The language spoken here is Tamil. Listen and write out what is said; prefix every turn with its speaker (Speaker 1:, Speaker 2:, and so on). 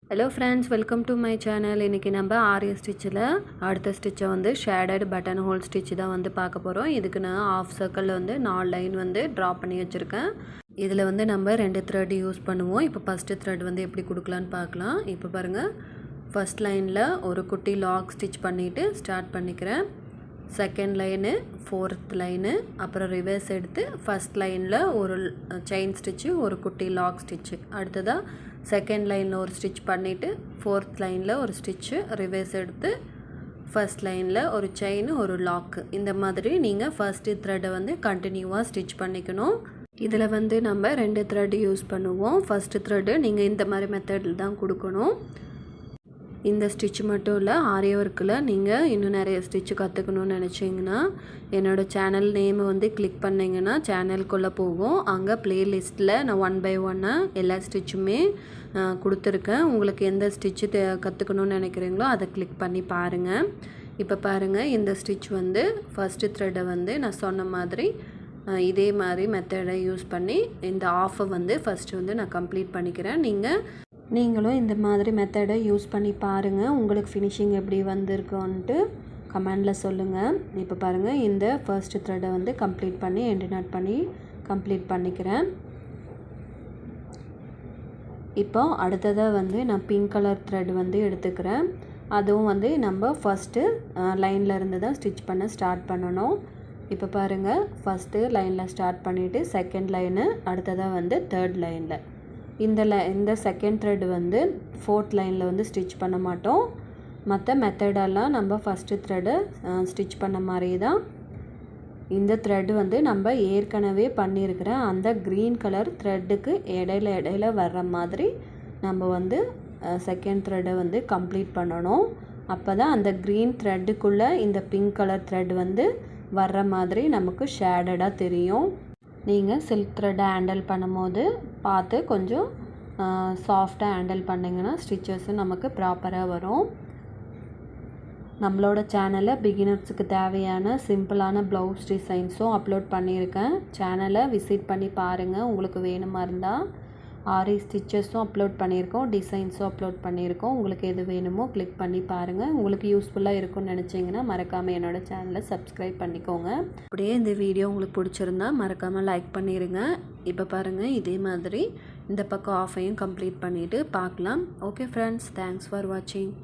Speaker 1: Hello friends, welcome to my channel. இன்றைக்கி நம்ம ஆரிய ஸ்டிச்சில் அடுத்த ஸ்டிச்சை வந்து ஷேடட் பட்டன் ஹோல் ஸ்டிச் தான் வந்து பார்க்க போகிறோம். இதுக்கு நான் ஆஃப் சர்க்கிளில் வந்து 4 லைன் வந்து ட்ரா பண்ணி வச்சுருக்கேன். இதில் வந்து நம்ம 2 த்ரெட் யூஸ் பண்ணுவோம். இப்போ ஃபஸ்ட்டு த்ரெட் வந்து எப்படி கொடுக்கலான்னு பார்க்கலாம். இப்போ பாருங்கள், ஃபஸ்ட் லைனில் ஒரு குட்டி லாக் ஸ்டிச் பண்ணிவிட்டு ஸ்டார்ட் பண்ணிக்கிறேன். செகண்ட் லைனு, ஃபோர்த் லைனு, அப்புறம் ரிவர்ஸ் எடுத்து ஃபஸ்ட் லைனில் ஒரு செயின் ஸ்டிச்சு, ஒரு குட்டி லாக் ஸ்டிச்சு. அடுத்ததாக செகண்ட் லைனில் ஒரு ஸ்டிச் பண்ணிவிட்டு ஃபோர்த் லைனில் ஒரு ஸ்டிச்சு, ரிவர்ஸ் எடுத்து ஃபஸ்ட் லைனில் ஒரு செயின், ஒரு லாக்கு. இந்த மாதிரி நீங்கள் ஃபஸ்ட்டு த்ரெட்டை வந்து கண்டினியூவாக ஸ்டிச் பண்ணிக்கணும். இதில் வந்து நம்ம 2 த்ரெட் யூஸ் பண்ணுவோம். ஃபஸ்ட்டு த்ரெட்டு நீங்கள் இந்த மாதிரி மெத்தடில் தான் கொடுக்கணும். இந்த ஸ்டிச் மட்டும் இல்லை, ஆரி ஒர்க்கில் நீங்கள் இன்னும் நிறைய ஸ்டிச்சு கற்றுக்கணுன்னு நினச்சிங்கன்னா என்னோடய சேனல் நேமை வந்து கிளிக் பண்ணிங்கன்னா சேனலுக்குள்ளே போகும். அங்கே ப்ளேலிஸ்ட்டில் நான் 1 by 1 எல்லா ஸ்டிச்சுமே கொடுத்துருக்கேன். உங்களுக்கு எந்த ஸ்டிச்சு கற்றுக்கணுன்னு நினைக்கிறீங்களோ அதை கிளிக் பண்ணி பாருங்கள். இப்போ பாருங்கள், இந்த ஸ்டிச் வந்து ஃபஸ்ட்டு த்ரெட்டை வந்து நான் சொன்ன மாதிரி இதே மாதிரி மெத்தடை யூஸ் பண்ணி இந்த ஆஃபை வந்து ஃபஸ்ட்டு வந்து நான் கம்ப்ளீட் பண்ணிக்கிறேன். நீங்களும் இந்த மாதிரி மெத்தடை யூஸ் பண்ணி பாருங்கள். உங்களுக்கு ஃபினிஷிங் எப்படி வந்திருக்குன்ட்டு கமெண்டில் சொல்லுங்கள். இப்போ பாருங்கள், இந்த ஃபர்ஸ்ட் த்ரெட்டை வந்து கம்ப்ளீட் பண்ணி எண்டு நாட் பண்ணி கம்ப்ளீட் பண்ணிக்கிறேன். இப்போ அடுத்ததாக வந்து நான் பிங்க் கலர் த்ரெட் வந்து எடுத்துக்கிறேன். அதுவும் வந்து நம்ம ஃபஸ்ட்டு லைனில் இருந்து தான் ஸ்டிச் பண்ண ஸ்டார்ட் பண்ணணும். இப்போ பாருங்கள், ஃபஸ்ட்டு லைனில் ஸ்டார்ட் பண்ணிவிட்டு செகண்ட் லைனு, அடுத்ததாக வந்து தேர்ட் லைனில் இந்த செகண்ட் த்ரெட் வந்து ஃபோர்த் லைனில் வந்து ஸ்டிச் பண்ண மாட்டோம். மற்ற மெத்தடெல்லாம் நம்ம ஃபஸ்ட்டு த்ரெட்டை ஸ்டிச் பண்ண மாதிரி தான். இந்த த்ரெட் வந்து நம்ம ஏற்கனவே பண்ணியிருக்கிற அந்த க்ரீன் கலர் த்ரெட்டுக்கு இடையில வர்ற மாதிரி நம்ம வந்து செகண்ட் த்ரெட்டை வந்து கம்ப்ளீட் பண்ணணும். அப்போ தான் அந்த க்ரீன் த்ரெட்டுக்குள்ளே இந்த பிங்க் கலர் த்ரெட் வந்து வர்ற மாதிரி நமக்கு ஷேடடாக தெரியும். நீங்கள் சில்க் த்ரெட்டை ஹேண்டில் பண்ணும்போது பார்த்து கொஞ்சம் சாஃப்டாக ஹேண்டில் பண்ணிங்கன்னா ஸ்டிச்சஸு நமக்கு ப்ராப்பராக வரும். நம்மளோட சேனலில் பிகினர்ஸுக்கு தேவையான சிம்பிளான ப்ளவுஸ் டிசைன்ஸும் அப்லோட் பண்ணியிருக்கேன். சேனலை விசிட் பண்ணி பாருங்கள். உங்களுக்கு வேணுமா இருந்தால் ஆரி ஸ்டிச்சஸும் அப்லோட் பண்ணியிருக்கோம், டிசைன்ஸும் அப்லோட் பண்ணியிருக்கோம். உங்களுக்கு எது வேணுமோ கிளிக் பண்ணி பாருங்கள். உங்களுக்கு யூஸ்ஃபுல்லாக இருக்கும்னு நினச்சிங்கன்னா மறக்காமல் என்னோடய சேனலை சப்ஸ்கிரைப் பண்ணிக்கோங்க. அப்படியே இந்த வீடியோ உங்களுக்கு பிடிச்சிருந்தா மறக்காமல் லைக் பண்ணிடுங்க. இப்போ பாருங்கள், இதே மாதிரி இந்த பக்கம் ஆஃபையும் கம்ப்ளீட் பண்ணிவிட்டு பார்க்கலாம். ஓகே ஃப்ரெண்ட்ஸ், தேங்க்ஸ் ஃபார் வாட்சிங்.